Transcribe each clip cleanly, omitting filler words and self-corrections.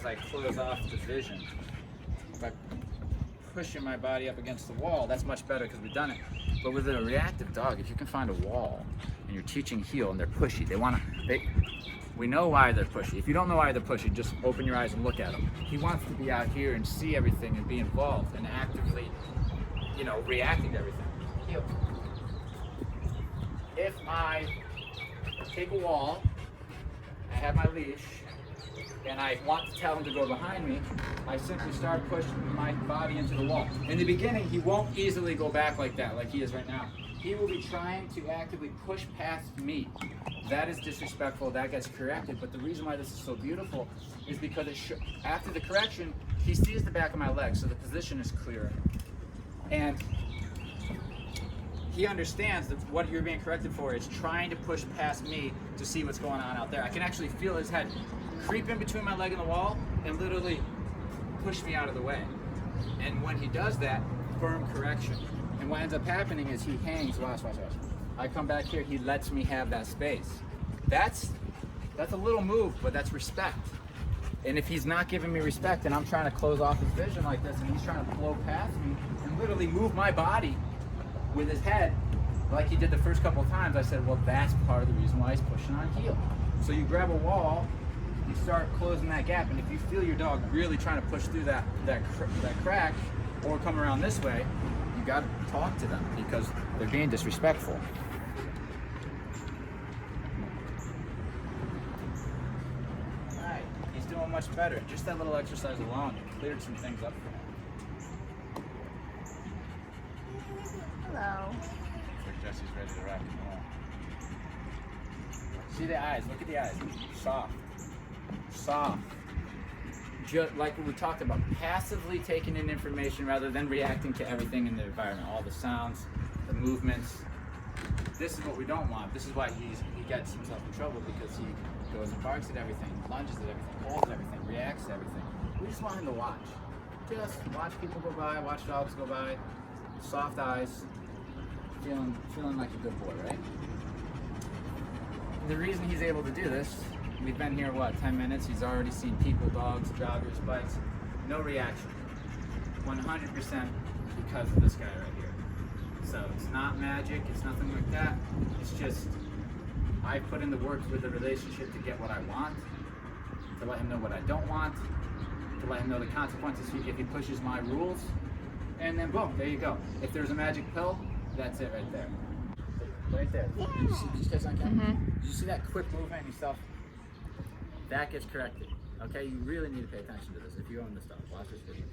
as I close off the vision. By pushing my body up against the wall, that's much better because we've done it. But with a reactive dog, if you can find a wall and you're teaching heel and they're pushy, we know why they're pushy. If you don't know why they're pushy, just open your eyes and look at him. He wants to be out here and see everything and be involved and actively, reacting to everything. Heel. If I take a wall, I have my leash, and I want to tell him to go behind me, I simply start pushing my body into the wall. In the beginning, he won't easily go back like that, like he is right now. He will be trying to actively push past me. That is disrespectful, that gets corrected, but the reason why this is so beautiful is because after the correction, he sees the back of my leg, so the position is clearer. And he understands that what you're being corrected for is trying to push past me to see what's going on out there. I can actually feel his head creep in between my leg and the wall and literally push me out of the way. And when he does that, firm correction. And what ends up happening is he hangs, watch. I come back here, he lets me have that space. That's a little move, but that's respect. And if he's not giving me respect and I'm trying to close off his vision like this and he's trying to flow past me and literally move my body with his head like he did the first couple of times, I said, well, that's part of the reason why he's pushing on heel. So you grab a wall, you start closing that gap, and if you feel your dog really trying to push through that crack or come around this way, you got to talk to them because they're being disrespectful. All right, he's doing much better. Just that little exercise alone cleared some things up for him. Hello. Looks like Jesse's ready to rock and roll. See the eyes, look at the eyes. Soft. Just like we talked about, passively taking in information rather than reacting to everything in the environment, all the sounds, the movements. This is what we don't want. This is why he gets himself in trouble, because he goes and barks at everything, lunges at everything, pulls at everything, reacts to everything. We just want him to watch. Just watch people go by, watch dogs go by, soft eyes, feeling like a good boy, right? The reason he's able to do this, we've been here, 10 minutes? He's already seen people, dogs, joggers, bikes. No reaction. 100% because of this guy right here. So it's not magic, it's nothing like that. It's just, I put in the work with the relationship to get what I want, to let him know what I don't want, to let him know the consequences if he pushes my rules, and then boom, there you go. If there's a magic pill, that's it right there. Right there. Did you guys on camera? Did you see that quick movement yourself? That gets corrected. Okay, you really need to pay attention to this if you own this dog. Watch this video.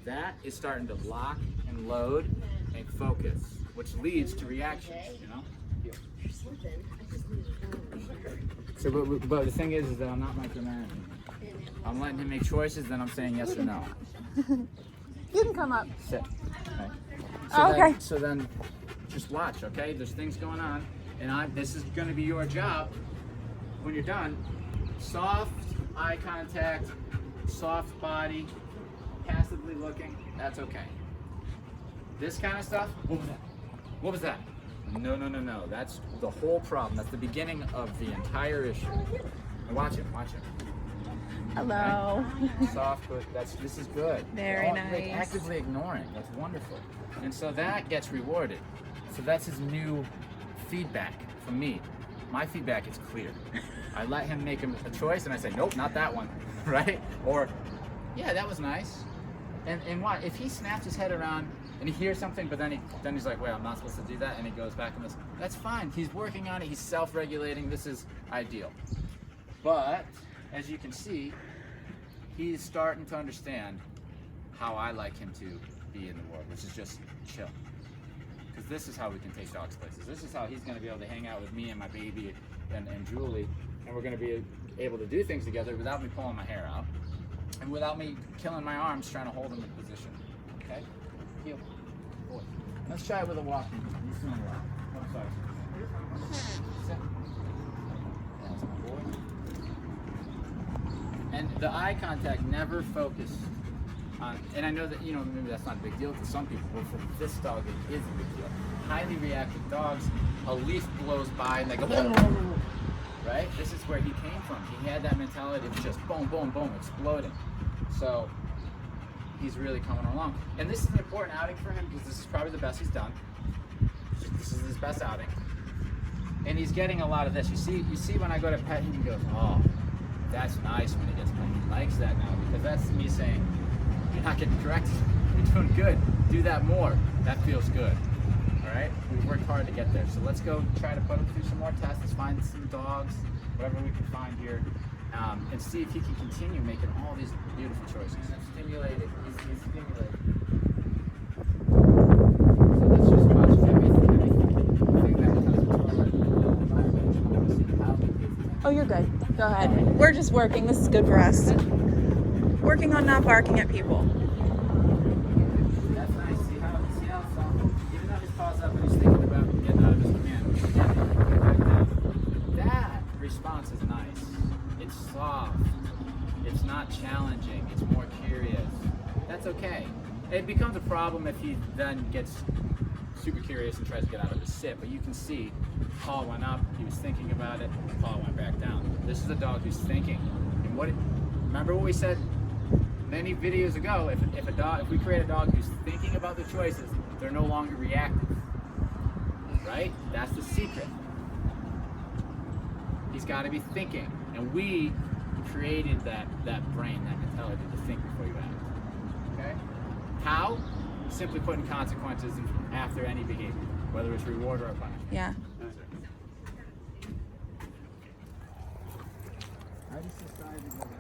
That is starting to lock and load and focus, which leads to reactions, So, but the thing is that I'm not micromanaging. I'm letting him make choices, then I'm saying yes or no. You can come up. Sit. Okay. Okay. So then, just watch, okay? There's things going on, and this is going to be your job when you're done. Soft eye contact, soft body, passively looking, that's okay. This kind of stuff, what was that? What was that? No. That's the whole problem. That's the beginning of the entire issue. Now watch it. Hello. Okay? Soft, but this is good. Very nice. Like actively ignoring, that's wonderful. And so that gets rewarded. So that's his new feedback from me. My feedback is clear. I let him make a choice and I say, nope, not that one, right? Or, yeah, that was nice. And why? If he snaps his head around and he hears something, but then he's like, wait, I'm not supposed to do that, and he goes back and listens. That's fine. He's working on it. He's self-regulating. This is ideal. But as you can see, he's starting to understand how I like him to be in the world, which is just chill. Because this is how we can take dogs places. This is how he's going to be able to hang out with me and my baby and Julie, and we're going to be able to do things together without me pulling my hair out and without me killing my arms trying to hold him in position. Okay? Heel. Boy. Let's try it with a walking. He's doing well. Oh, sorry. Sit. That's my boy. And the eye contact, never focus on, and I know that, maybe that's not a big deal to some people, but for this dog, it is a big deal. Highly reactive dogs, a leaf blows by and they go, right? This is where he came from. He had that mentality of just boom, boom, boom, exploding. So he's really coming along. And this is an important outing for him because this is probably the best he's done. This is his best outing. And he's getting a lot of this. You see when I go to pet him, he goes, oh, that's nice when he gets pet. He likes that now because that's me saying, you're not getting corrected. You're doing good. Do that more. That feels good. All right? We've worked hard to get there. So let's go try to put him through some more tests. Let's find some dogs, whatever we can find here, and see if he can continue making all these beautiful choices. Stimulated. He's stimulated. So let's just watch Oh, you're good. Go ahead. We're just working. This is good for us. Working on not barking at people. That's nice. See how even though his paw's up and he's thinking about getting out of his command, that response is nice. It's soft. It's not challenging. It's more curious. That's okay. It becomes a problem if he then gets super curious and tries to get out of his sit, but you can see paw went up, he was thinking about it, paw went back down. This is a dog who's thinking. And remember what we said many videos ago, if we create a dog who's thinking about the choices, they're no longer reactive. Right? That's the secret. He's got to be thinking. And we created that brain, that mentality to think before you act. Okay? How? Simply putting consequences after any behavior, whether it's reward or a punishment. Yeah. I just decided to go that way.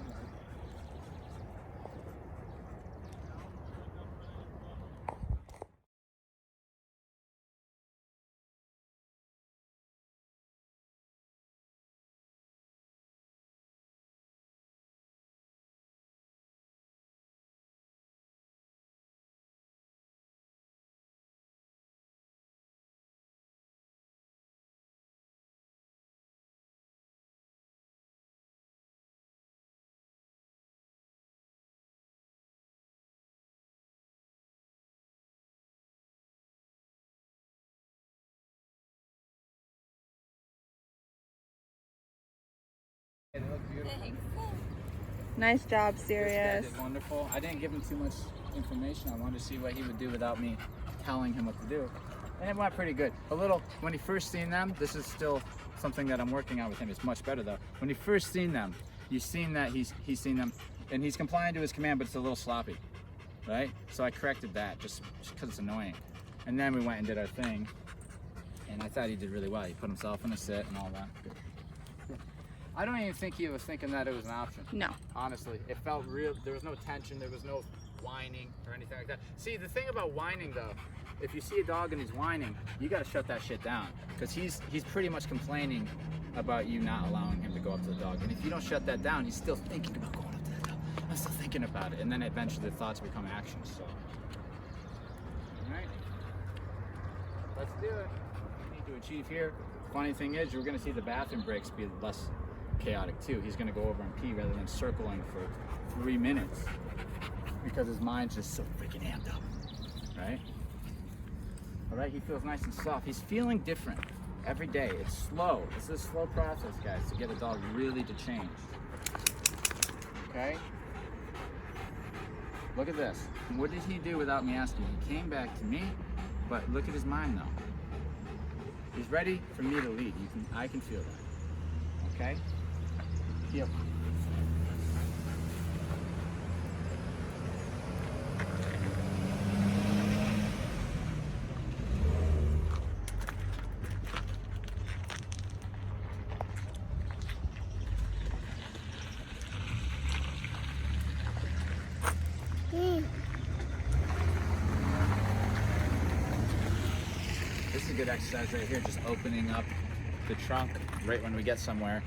They look beautiful. Nice job, This Sirius. guy did wonderful. I didn't give him too much information. I wanted to see what he would do without me telling him what to do. And it went pretty good. When he first seen them, this is still something that I'm working on with him. It's much better though. When he first seen them, you've seen that he's seen them and he's complying to his command, but it's a little sloppy, right? So I corrected that just because it's annoying. And then we went and did our thing. And I thought he did really well. He put himself in a sit and all that. Good. I don't even think he was thinking that it was an option. No. Honestly, it felt real. There was no tension. There was no whining or anything like that. See, the thing about whining though, if you see a dog and he's whining, you got to shut that shit down because he's pretty much complaining about you not allowing him to go up to the dog. And if you don't shut that down, he's still thinking about going up to the dog. I'm still thinking about it, and then eventually the thoughts become actions. So, all right, let's do it. We need to achieve here. Funny thing is, you're going to see the bathroom breaks be less chaotic too. He's going to go over and pee rather than circling for 3 minutes because his mind's just so freaking amped up, right? All right, he feels nice and soft. He's feeling different every day. It's slow. It's a slow process, guys, to get a dog really to change. Okay? Look at this. What did he do without me asking? He came back to me, but look at his mind though. He's ready for me to lead. I can feel that. Okay? Yep. This is a good exercise right here, just opening up the trunk right when we get somewhere,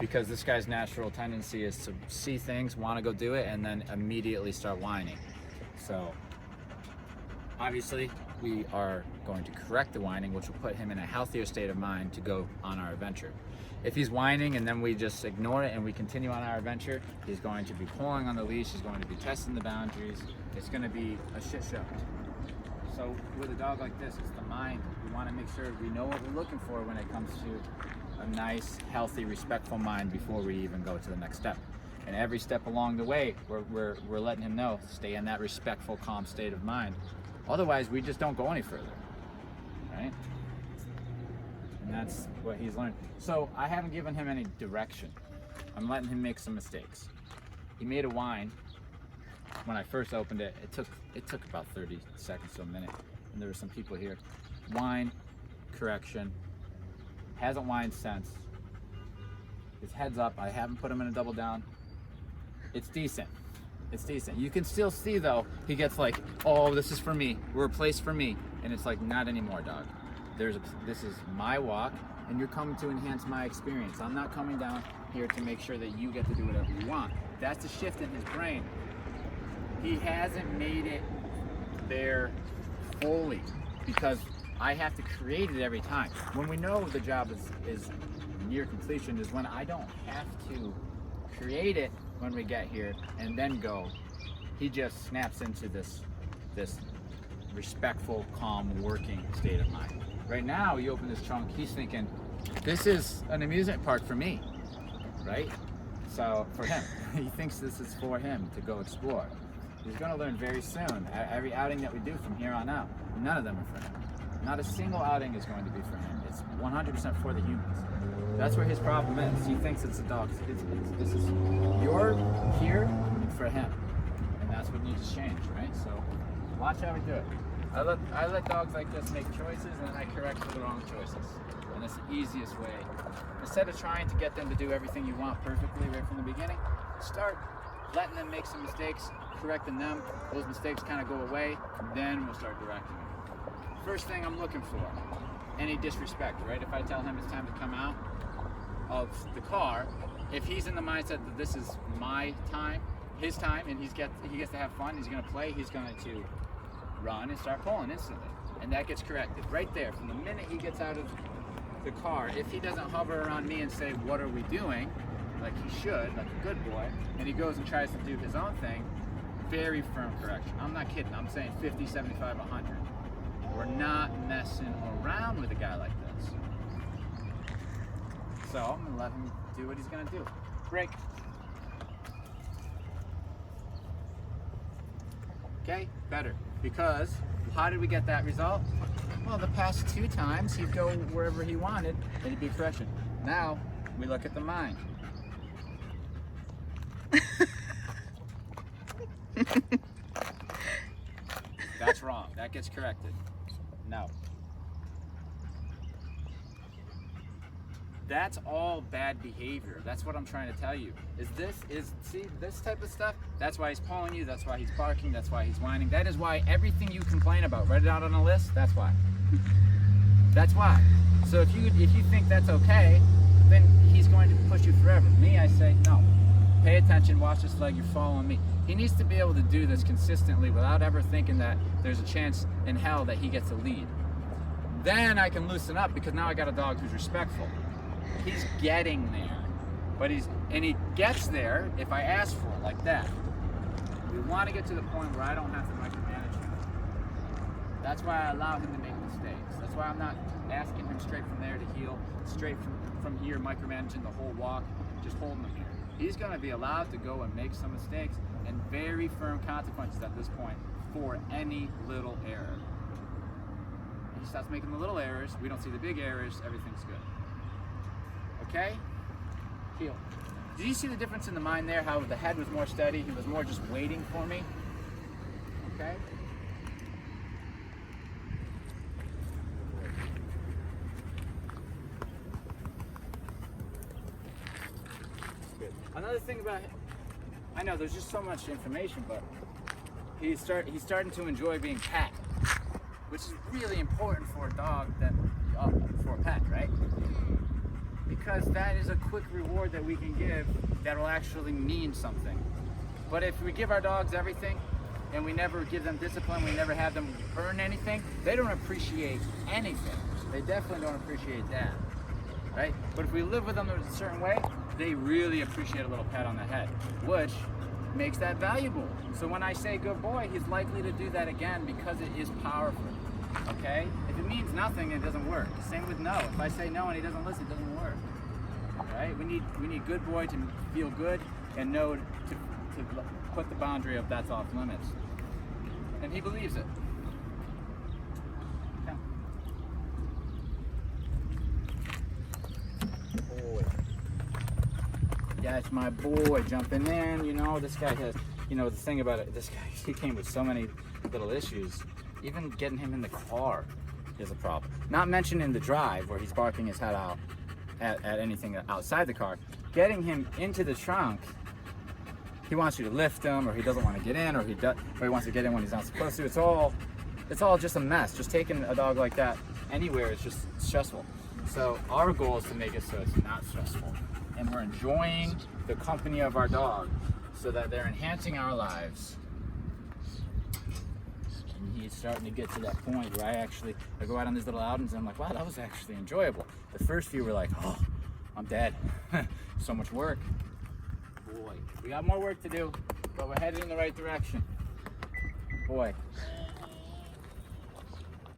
because this guy's natural tendency is to see things, want to go do it, and then immediately start whining. So obviously we are going to correct the whining, which will put him in a healthier state of mind to go on our adventure. If he's whining and then we just ignore it and we continue on our adventure, he's going to be pulling on the leash, he's going to be testing the boundaries, it's going to be a shit show. So with a dog like this, it's the mind. We want to make sure we know what we're looking for when it comes to a nice, healthy, respectful mind before we even go to the next step. And every step along the way, we're letting him know, stay in that respectful, calm state of mind. Otherwise, we just don't go any further, right? And that's what he's learned. So I haven't given him any direction. I'm letting him make some mistakes. He made a whine. When I first opened it, it took about 30 seconds to a minute. And there were some people here. Whine, correction. Hasn't whined since. His head's up. I haven't put him in a double down. It's decent. It's decent. You can still see though, he gets like, oh, this is for me. We're a place for me. And it's like, not anymore, dog. This is my walk, and you're coming to enhance my experience. I'm not coming down here to make sure that you get to do whatever you want. That's the shift in his brain. He hasn't made it there fully because I have to create it every time. When we know the job is near completion is when I don't have to create it when we get here and then go. He just snaps into this respectful, calm, working state of mind. Right now, you open this trunk, he's thinking, this is an amusement park for me, right? So for him, he thinks this is for him to go explore. He's going to learn very soon. Every outing that we do from here on out, none of them are for him. Not a single outing is going to be for him. It's 100% for the humans. That's where his problem is. He thinks it's the dogs. This is, you're here for him. And that's what needs to change, right? So watch how we do it. I let dogs like this make choices, and then I correct for the wrong choices. And that's the easiest way. Instead of trying to get them to do everything you want perfectly right from the beginning, start letting them make some mistakes, correcting them. Those mistakes kind of go away, then we'll start directing them. First thing I'm looking for, any disrespect, right? If I tell him it's time to come out of the car, if he's in the mindset that this is my time, his time, and he gets to have fun, he's going to play, he's going to run and start pulling instantly. And that gets corrected right there. From the minute he gets out of the car, if he doesn't hover around me and say, what are we doing? Like he should, like a good boy, and he goes and tries to do his own thing, very firm correction. I'm not kidding. I'm saying 50, 75, 100. We're not messing around with a guy like this. So I'm gonna let him do what he's gonna do. Break. Okay, better. Because how did we get that result? Well, the past 2 times he'd go wherever he wanted and he'd be correction. Now we look at the mind. That's wrong. That gets corrected. No. That's all bad behavior. That's what I'm trying to tell you. See this type of stuff? That's why he's pulling you, that's why he's barking, that's why he's whining. That is why everything you complain about, write it out on a list, that's why. That's why. So if you think that's okay, then he's going to push you forever. Me, I say no. Pay attention, watch this leg, you're following me. He needs to be able to do this consistently without ever thinking that there's a chance in hell that he gets a lead. Then I can loosen up because now I got a dog who's respectful. He's getting there, but he gets there if I ask for it like that. We want to get to the point where I don't have to micromanage him. That's why I allow him to make mistakes. That's why I'm not asking him straight from there to heel, straight from here micromanaging the whole walk, just holding him here. He's going to be allowed to go and make some mistakes and very firm consequences at this point for any little error. He starts making the little errors, we don't see the big errors, everything's good. Okay? Heel. Did you see the difference in the mind there? How the head was more steady, he was more just waiting for me? Okay? Good. Another thing about him, I know there's just so much information, but he's starting to enjoy being pet, which is really important for a dog for a pet, right? Because that is a quick reward that we can give that will actually mean something. But if we give our dogs everything and we never give them discipline, we never have them earn anything, they don't appreciate anything. They definitely don't appreciate that, right? But if we live with them in a certain way, they really appreciate a little pat on the head, which makes that valuable. So when I say good boy, he's likely to do that again because it is powerful. Okay? If it means nothing, it doesn't work. Same with no. If I say no and he doesn't listen, it doesn't work. Right? We need good boy to feel good and know to put the boundary of that's off limits. And he believes it. Okay. Boy. Yeah, it's my boy jumping in. You know, this guy has, you know, the thing about it, this guy, he came with so many little issues. Even getting him in the car is a problem. Not mentioning the drive where he's barking his head out at anything outside the car. Getting him into the trunk, he wants you to lift him, or he doesn't want to get in, or he wants to get in when he's not supposed to. It's all just a mess. Just taking a dog like that anywhere is just stressful. So our goal is to make it so it's not stressful, and we're enjoying the company of our dog, so that they're enhancing our lives. And he's starting to get to that point where I go out on these little outings and I'm like, wow, that was actually enjoyable. The first few were like, oh, I'm dead. So much work. Boy, we got more work to do, but we're headed in the right direction. Boy.